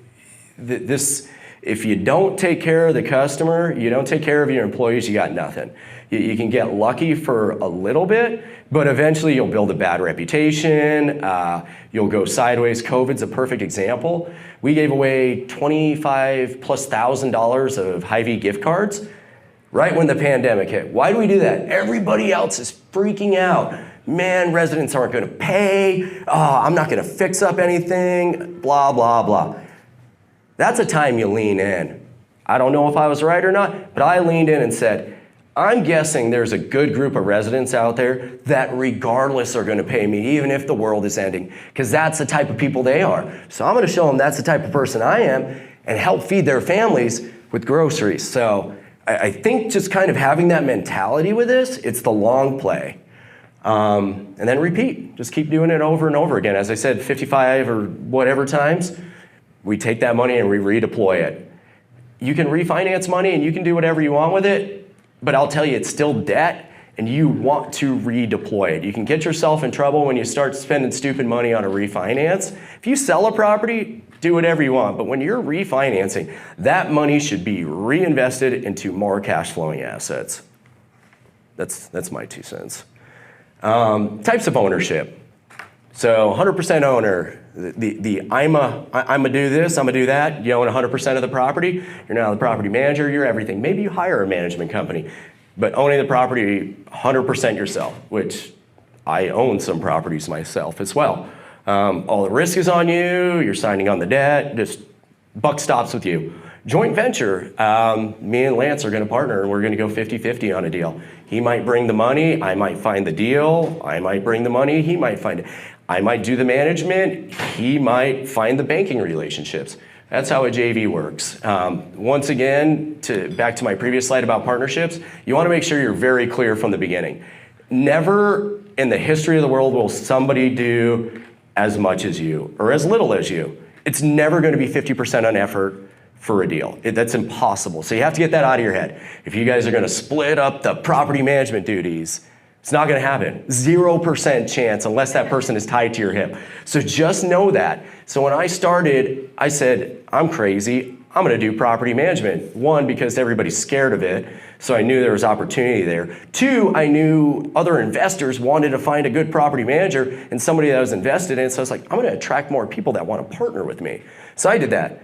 you don't take care of the customer, you don't take care of your employees, you got nothing. You can get lucky for a little bit, but eventually you'll build a bad reputation. You'll go sideways. COVID's a perfect example. We gave away $25,000+ of Hy-Vee gift cards right when the pandemic hit. Why do we do that? Everybody else is freaking out. Man, residents aren't gonna pay. I'm not gonna fix up anything, blah, blah, blah. That's a time you lean in. I don't know if I was right or not, but I leaned in and said, I'm guessing there's a good group of residents out there that regardless are gonna pay me, even if the world is ending, because that's the type of people they are. So I'm gonna show them that's the type of person I am and help feed their families with groceries. So I think just kind of having that mentality with this, it's the long play. And then repeat, just keep doing it over and over again. As I said, 55 or whatever times, we take that money and we redeploy it. You can refinance money and you can do whatever you want with it, but I'll tell you, it's still debt and you want to redeploy it. You can get yourself in trouble when you start spending stupid money on a refinance. If you sell a property, do whatever you want, but when you're refinancing, that money should be reinvested into more cash flowing assets. That's my 2 cents. Types of ownership. So 100% owner, I'ma do this, I'ma do that. You own 100% of the property. You're now the property manager, you're everything. Maybe you hire a management company, but owning the property 100% yourself, which I own some properties myself as well. All the risk is on you, you're signing on the debt, just buck stops with you. Joint venture, me and Lance are gonna partner and we're gonna go 50-50 on a deal. He might bring the money, I might find the deal, I might bring the money, he might find it. I might do the management, he might find the banking relationships. That's how a JV works. Once again, back to my previous slide about partnerships, you wanna make sure you're very clear from the beginning. Never in the history of the world will somebody do as much as you or as little as you. It's never gonna be 50% on effort for a deal. That's impossible. So you have to get that out of your head. If you guys are gonna split up the property management duties, it's not gonna happen. 0% chance unless that person is tied to your hip. So just know that. So when I started, I said, I'm crazy, I'm gonna do property management. 1, because everybody's scared of it, so I knew there was opportunity there. 2, I knew other investors wanted to find a good property manager and somebody that was invested in it, so I was like, I'm gonna attract more people that wanna partner with me. So I did that.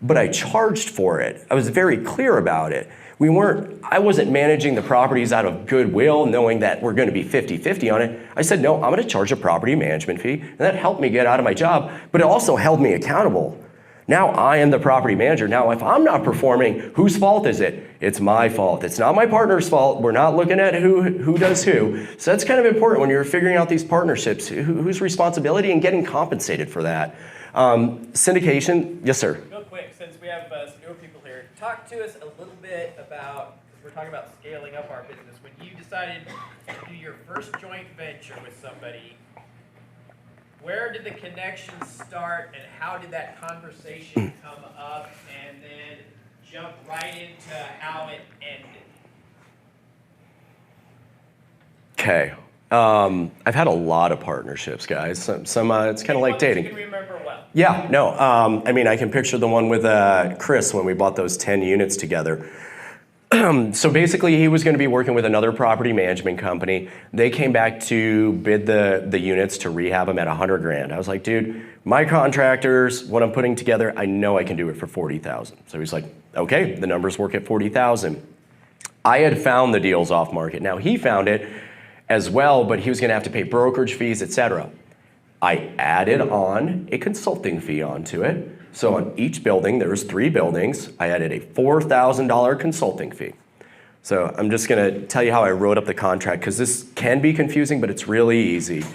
But I charged for it. I was very clear about it. I wasn't managing the properties out of goodwill, knowing that we're gonna be 50-50 on it. I said, no, I'm gonna charge a property management fee, and that helped me get out of my job, but it also held me accountable. Now I am the property manager. Now if I'm not performing, whose fault is it? It's my fault. It's not my partner's fault. We're not looking at who does who. So that's kind of important when you're figuring out these partnerships, whose responsibility and getting compensated for that. Syndication, yes sir. Real quick, since we have some newer people here, talk to us a little bit about, because we're talking about scaling up our business. When you decided to do your first joint venture with somebody, where did the connection start and how did that conversation come up, and then jump right into how it ended? Okay. I've had a lot of partnerships, guys. Some it's kind of like dating. You can remember well. Yeah, no. I mean, I can picture the one with Chris when we bought those 10 units together. So basically, he was going to be working with another property management company. They came back to bid the units to rehab them at 100 grand. I was like, dude, my contractors, what I'm putting together, I know I can do it for 40,000. So he's like, okay, the numbers work at 40,000. I had found the deals off market. Now he found it as well, but he was going to have to pay brokerage fees, etc. I added on a consulting fee onto it. So on each building, there was 3 buildings. I added a $4,000 consulting fee. So I'm just going to tell you how I wrote up the contract, because this can be confusing, but it's really easy.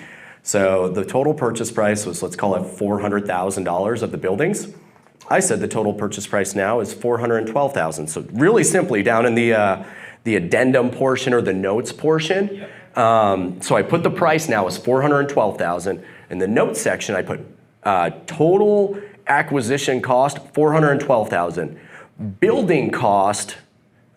So the total purchase price was, let's call it $400,000 of the buildings. I said the total purchase price now is $412,000. So really simply, down in the addendum portion or the notes portion, so I put the price now as $412,000. In the notes section, I put total acquisition cost $412,000, building cost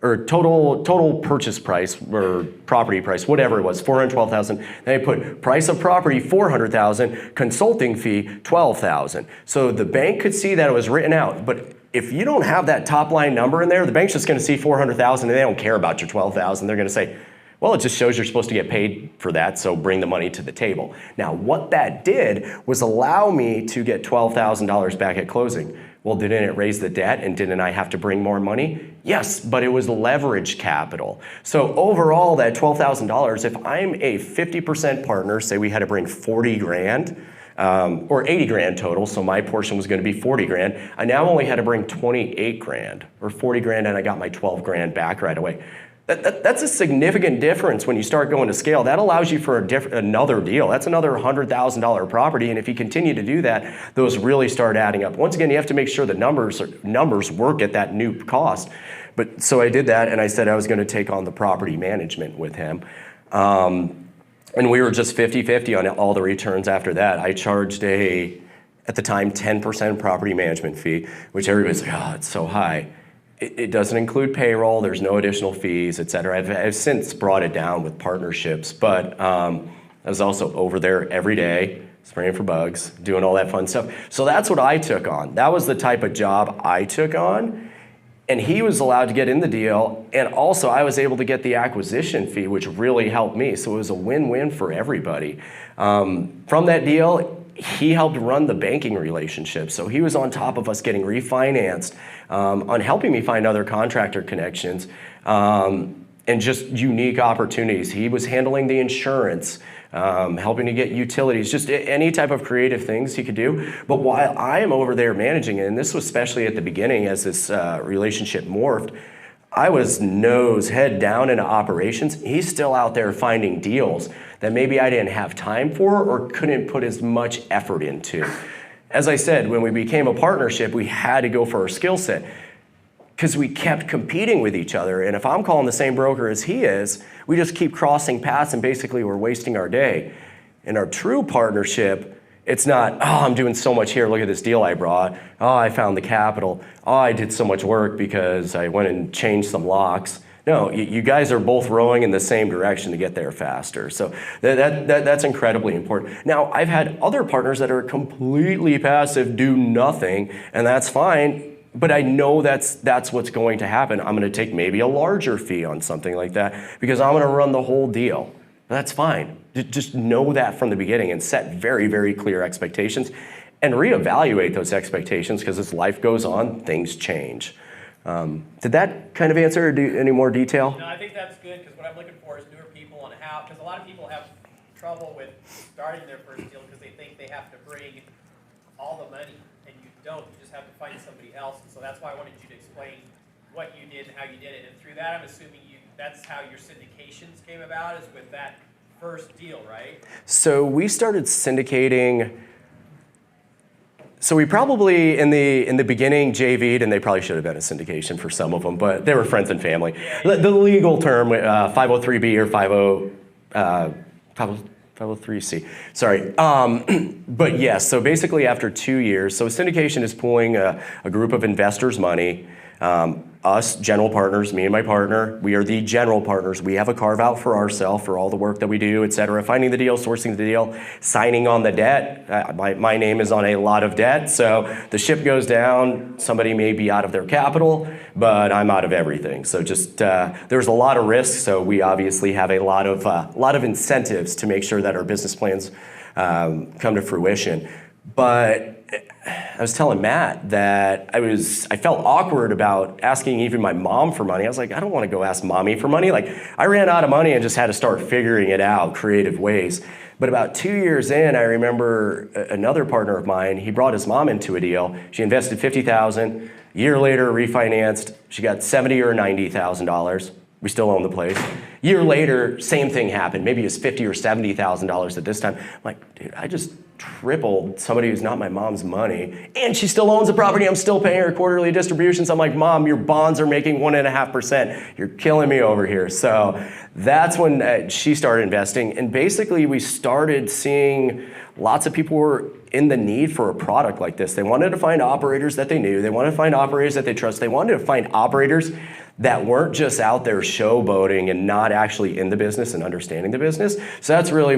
or total purchase price or property price, whatever it was, $412,000. Then I put price of property $400,000, consulting fee $12,000. So the bank could see that it was written out. But if you don't have that top line number in there, the bank's just going to see $400,000 and they don't care about your $12,000. They're going to say, well, it just shows you're supposed to get paid for that, so bring the money to the table. Now, what that did was allow me to get $12,000 back at closing. Well, didn't it raise the debt and didn't I have to bring more money? Yes, but it was leverage capital. So overall, that $12,000, if I'm a 50% partner, say we had to bring 40 grand, or 80 grand total, so my portion was going to be 40 grand. I now only had to bring 28 grand or 40 grand and I got my 12 grand back right away. That's a significant difference when you start going to scale. That allows you for another deal. That's another $100,000 property, and if you continue to do that, those really start adding up. Once again, you have to make sure the numbers work at that new cost. But so I did that, and I said I was going to take on the property management with him. And we were just 50-50 on all the returns after that. I charged at the time, 10% property management fee, which everybody's like, oh, it's so high. It doesn't include payroll, there's no additional fees, et cetera. I've since brought it down with partnerships, but I was also over there every day, spraying for bugs, doing all that fun stuff. So that's what I took on. That was the type of job I took on, and he was allowed to get in the deal, and also I was able to get the acquisition fee, which really helped me. So it was a win-win for everybody. From that deal, he helped run the banking relationship. So he was on top of us getting refinanced, on helping me find other contractor connections, and just unique opportunities. He was handling the insurance, helping to get utilities, just any type of creative things he could do. But while I am over there managing it, and this was especially at the beginning as this relationship morphed, I was head down into operations. He's still out there finding deals that maybe I didn't have time for or couldn't put as much effort into. As I said, when we became a partnership, we had to go for our skill set because we kept competing with each other. And if I'm calling the same broker as he is, we just keep crossing paths and basically we're wasting our day. In our true partnership, it's not, oh, I'm doing so much here, look at this deal I brought. Oh, I found the capital. Oh, I did so much work because I went and changed some locks. No, you guys are both rowing in the same direction to get there faster. So that's incredibly important. Now, I've had other partners that are completely passive, do nothing, and that's fine, but I know that's what's going to happen. I'm going to take maybe a larger fee on something like that because I'm going to run the whole deal. That's fine. Just know that from the beginning and set very, very clear expectations and reevaluate those expectations because as life goes on, things change. Did that kind of answer or do any more detail? No, I think that's good because what I'm looking for is newer people on how, because a lot of people have trouble with starting their first deal because they think they have to bring all the money, and you don't. You just have to find somebody else. And so that's why I wanted you to explain what you did and how you did it. And through that, I'm assuming that's how your syndications came about, is with that first deal, right? So we started syndicating. So we probably, in the beginning, JV'd, and they probably should have been a syndication for some of them, but they were friends and family. The legal term, 503B or 503C, sorry. But yes, so basically after 2 years, so syndication is pulling a group of investors' money, Us, general partners, me and my partner, we are the general partners. We have a carve out for ourselves for all the work that we do, et cetera. Finding the deal, sourcing the deal, signing on the debt. My name is on a lot of debt, so the ship goes down, somebody may be out of their capital, but I'm out of everything. So just, there's a lot of risks, so we obviously have a lot of incentives to make sure that our business plans come to fruition. But I was telling Matt that I felt awkward about asking even my mom for money. I was like, I don't want to go ask mommy for money. Like, I ran out of money and just had to start figuring it out, creative ways. But about 2 years in, I remember another partner of mine, he brought his mom into a deal. She invested $50,000. A year later, refinanced. She got $70,000 or $90,000. We still own the place. Year later, same thing happened. Maybe it's $50,000 or $70,000 at this time. I'm like, dude, I just tripled somebody who's not my mom's money, and she still owns the property. I'm still paying her quarterly distributions. I'm like, Mom, your bonds are making 1.5%. You're killing me over here. So that's when she started investing, and basically we started seeing lots of people were in the need for a product like this. They wanted to find operators that they knew. They wanted to find operators that they trust. They wanted to find operators that weren't just out there showboating and not actually in the business and understanding the business. So that's really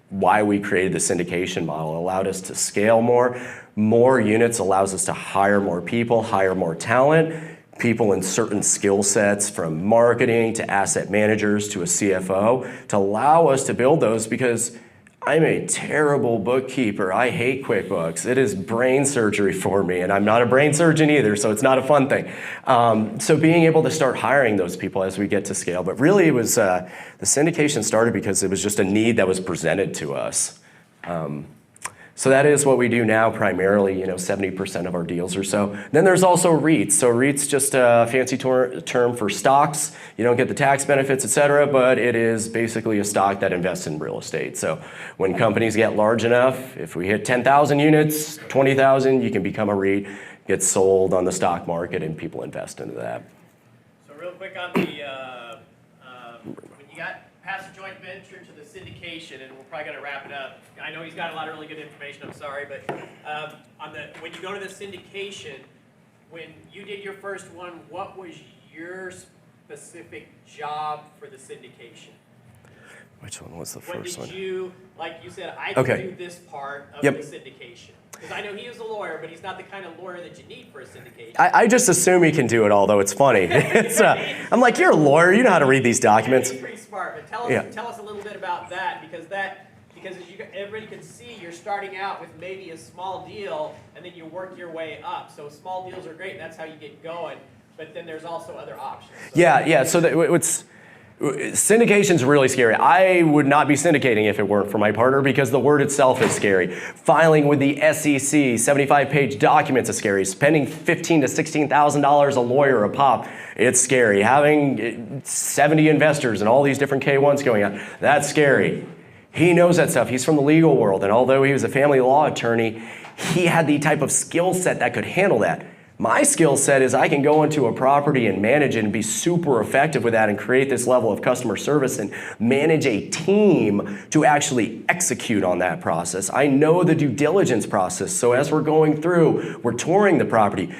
why we created the syndication model. It allowed us to scale more units allows us to hire more people, hire more talent, people in certain skill sets from marketing to asset managers to a CFO to allow us to build those, because I'm a terrible bookkeeper. I hate QuickBooks. It is brain surgery for me, and I'm not a brain surgeon either, so it's not a fun thing. So being able to start hiring those people as we get to scale, but really it was, the syndication started because it was just a need that was presented to us. So that is what we do now primarily, 70% of our deals or so. Then there's also REITs. So REITs just a fancy term for stocks. You don't get the tax benefits, et cetera, but it is basically a stock that invests in real estate. So when companies get large enough, if we hit 10,000 units, 20,000, you can become a REIT, get sold on the stock market, and people invest into that. So real quick on the, when you got past the joint venture to the syndication, and we're probably going to wrap it up. I know he's got a lot of really good information, I'm sorry, but when you go to the syndication, when you did your first one, what was your specific job for the syndication? Which one was the first one? What did you, like you said, I can do this part of the syndication? Because I know he was a lawyer, but he's not the kind of lawyer that you need for a syndication. I just assume he can do it all, though. It's funny. I'm like, you're a lawyer. You know how to read these documents. He's pretty smart, but tell us a little bit about that, because as everybody can see, you're starting out with maybe a small deal, and then you work your way up. So small deals are great, and that's how you get going. But then there's also other options. So yeah. So syndication's really scary. I would not be syndicating if it weren't for my partner, because the word itself is scary. Filing with the SEC, 75-page documents is scary. Spending $15,000 to $16,000 a lawyer a pop, it's scary. Having 70 investors and all these different K-1s going on, that's scary. He knows that stuff. He's from the legal world, and although he was a family law attorney, he had the type of skill set that could handle that. My skill set is I can go into a property and manage it and be super effective with that and create this level of customer service and manage a team to actually execute on that process. I know the due diligence process. So as we're going through, we're touring the property.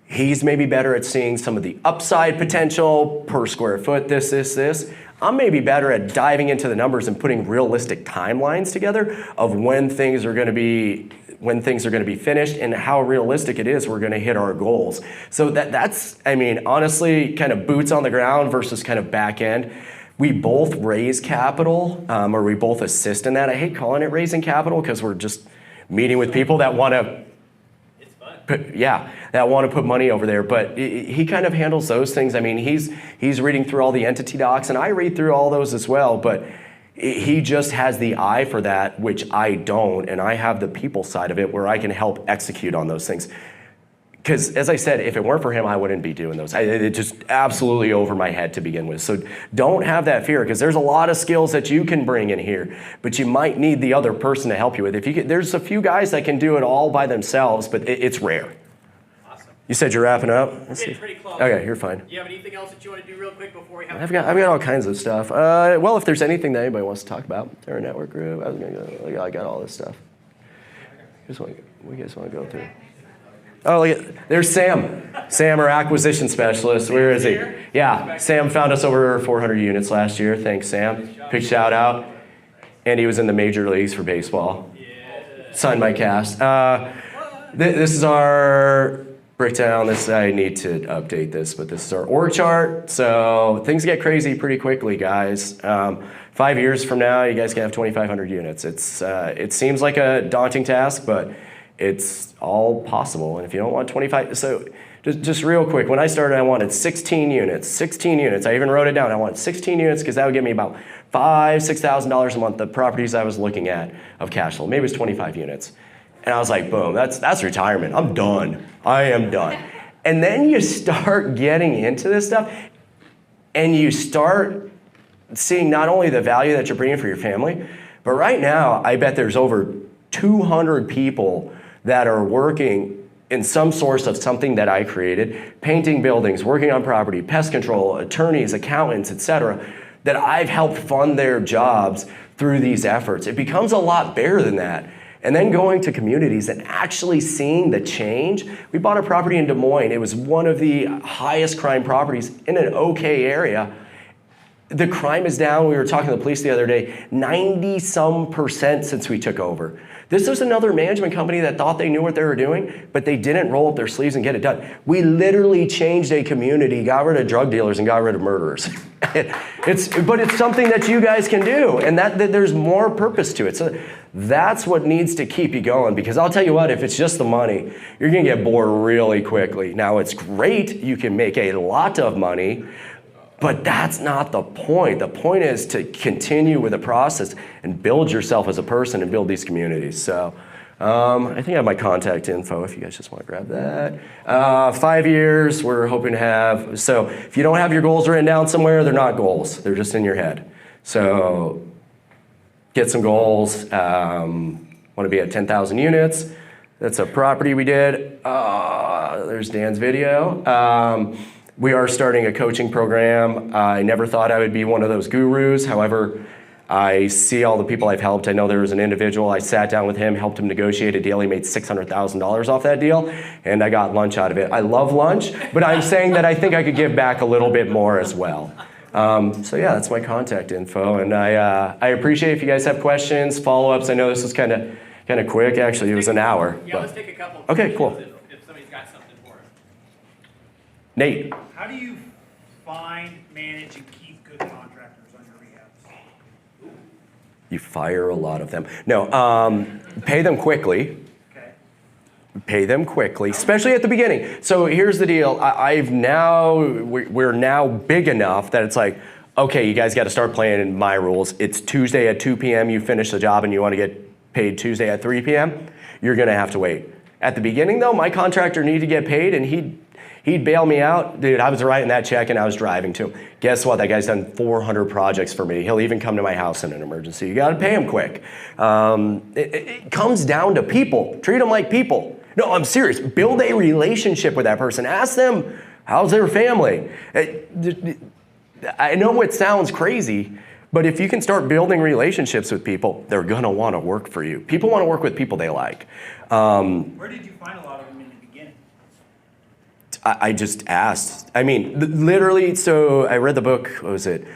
He's maybe better at seeing some of the upside potential per square foot, this. I'm maybe better at diving into the numbers and putting realistic timelines together of when things are going to be finished and how realistic it is we're going to hit our goals. So that's, honestly, kind of boots on the ground versus kind of back end. We both raise capital, or we both assist in that. I hate calling it raising capital because we're just meeting with people that want to that want to put money over there, but he kind of handles those things. He's reading through all the entity docs, and I read through all those as well, but he just has the eye for that, which I don't, and I have the people side of it where I can help execute on those things. Because, as I said, if it weren't for him, I wouldn't be doing those. It just absolutely over my head to begin with. So don't have that fear, because there's a lot of skills that you can bring in here, but you might need the other person to help you with. There's a few guys that can do it all by themselves, but it's rare. Awesome. You said you're wrapping up? We're getting pretty close. Okay, you're fine. Do you have anything else that you want to do real quick before we have? I've got all kinds of stuff. Well, if there's anything that anybody wants to talk about, our network group, I got all this stuff. We guys want to go through. Oh, look at, there's Sam. Sam, our acquisition specialist. Where is he? Yeah, Sam found us over 400 units last year. Thanks, Sam. Big shout out. And he was in the major leagues for baseball. Signed my cast. This is our breakdown. I need to update this, but this is our org chart. So things get crazy pretty quickly, guys. 5 years from now, you guys can have 2,500 units. It seems like a daunting task, but it's all possible. And if you don't want 25, so just real quick, when I started, I wanted 16 units. 16 units. I even wrote it down. I wanted 16 units because that would give me about $6,000 a month. The properties I was looking at of cash flow, maybe it was 25 units. And I was like, boom, that's retirement. I'm done. I am done. And then you start getting into this stuff, and you start seeing not only the value that you're bringing for your family, but right now, I bet there's over 200 people that are working in some source of something that I created, painting buildings, working on property, pest control, attorneys, accountants, etc., that I've helped fund their jobs through these efforts. It becomes a lot bigger than that. And then going to communities and actually seeing the change. We bought a property in Des Moines. It was one of the highest crime properties in an okay area. The crime is down. We were talking to the police the other day, 90-some% since we took over. This was another management company that thought they knew what they were doing, but they didn't roll up their sleeves and get it done. We literally changed a community, got rid of drug dealers and got rid of murderers. But it's something that you guys can do, and that there's more purpose to it. So that's what needs to keep you going, because I'll tell you what, if it's just the money, you're gonna get bored really quickly. Now it's great, you can make a lot of money, but that's not the point. The point is to continue with the process and build yourself as a person and build these communities. So I think I have my contact info if you guys just want to grab that. 5 years, we're hoping to have, so if you don't have your goals written down somewhere, they're not goals. They're just in your head. So get some goals. Want to be at 10,000 units. That's a property we did. There's Dan's video. We are starting a coaching program. I never thought I would be one of those gurus. However, I see all the people I've helped. I know there was an individual, I sat down with him, helped him negotiate a deal. He made $600,000 off that deal, and I got lunch out of it. I love lunch, but I'm saying that I think I could give back a little bit more as well. So yeah, that's my contact info, and I appreciate if you guys have questions, follow-ups. I know this is kind of quick. Actually, it was an hour. Yeah, let's take a couple. Okay, cool. If somebody's got something for us. Nate. How do you find, manage, and keep good contractors on your rehabs? You fire a lot of them. No, pay them quickly. Okay. Pay them quickly, especially at the beginning. So here's the deal. We're now big enough that it's like, okay, you guys got to start playing my rules. It's Tuesday at 2 p.m. You finish the job and you want to get paid Tuesday at 3 p.m. You're going to have to wait. At the beginning, though, my contractor needed to get paid, and he'd bail me out. Dude, I was writing that check and I was driving to him. Guess what? That guy's done 400 projects for me. He'll even come to my house in an emergency. You got to pay him quick. It comes down to people. Treat them like people. No, I'm serious. Build a relationship with that person. Ask them, how's their family? I know it sounds crazy, but if you can start building relationships with people, they're going to want to work for you. People want to work with people they like. Where did you find a lot of them in the beginning? I just asked. I mean, literally, so I read the book, what was it?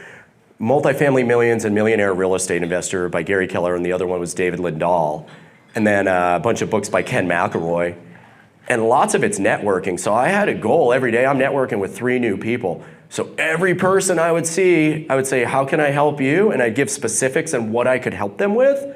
Multifamily Millions and Millionaire Real Estate Investor by Gary Keller, and the other one was David Lindahl. And then a bunch of books by Ken McElroy. And lots of it's networking. So I had a goal every day. I'm networking with 3 new people. So every person I would see, I would say, how can I help you? And I'd give specifics on what I could help them with.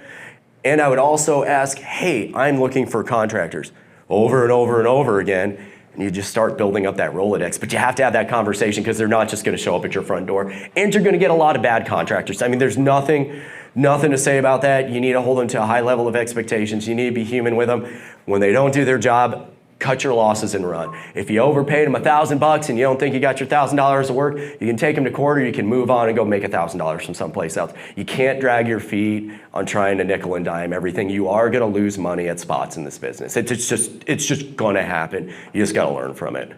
And I would also ask, hey, I'm looking for contractors, over and over and over again. And you just start building up that Rolodex. But you have to have that conversation, because they're not just going to show up at your front door. And you're going to get a lot of bad contractors. I mean, there's nothing to say about that. You need to hold them to a high level of expectations. You need to be human with them. When they don't do their job, cut your losses and run. If you overpaid them $1,000 and you don't think you got your $1,000 of work, you can take them to court, or you can move on and go make $1,000 from someplace else. You can't drag your feet on trying to nickel and dime everything. You are going to lose money at spots in this business. It's just going to happen. You just got to learn from it.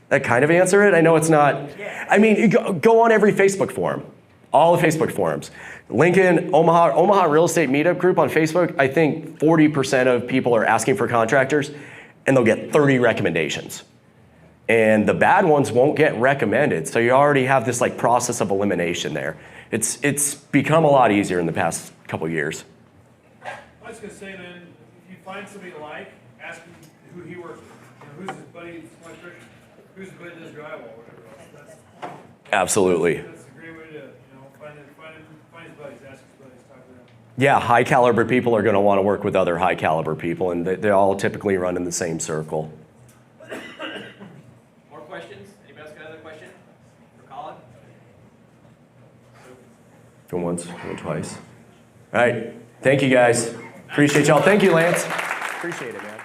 That kind of answer it? I know it's not. I mean, go on every Facebook forum. All the Facebook forums. Lincoln, Omaha Real Estate Meetup Group on Facebook, I think 40% of people are asking for contractors. and they'll get 30 recommendations. And the bad ones won't get recommended. So you already have this like process of elimination there. It's become a lot easier in the past couple years. I was gonna say, man, if you find somebody you like, ask him who he works with. You know, who's his buddy's electrician, who's his buddy does drywall, whatever else. Absolutely. That's a great way to, find his buddies, ask his buddies, talk to them. Yeah, high caliber people are going to want to work with other high caliber people, and they all typically run in the same circle. More questions? Anybody else got another question for Collin? Going once, going twice. All right. Thank you, guys. Appreciate y'all. Thank you, Lance. Appreciate it, man.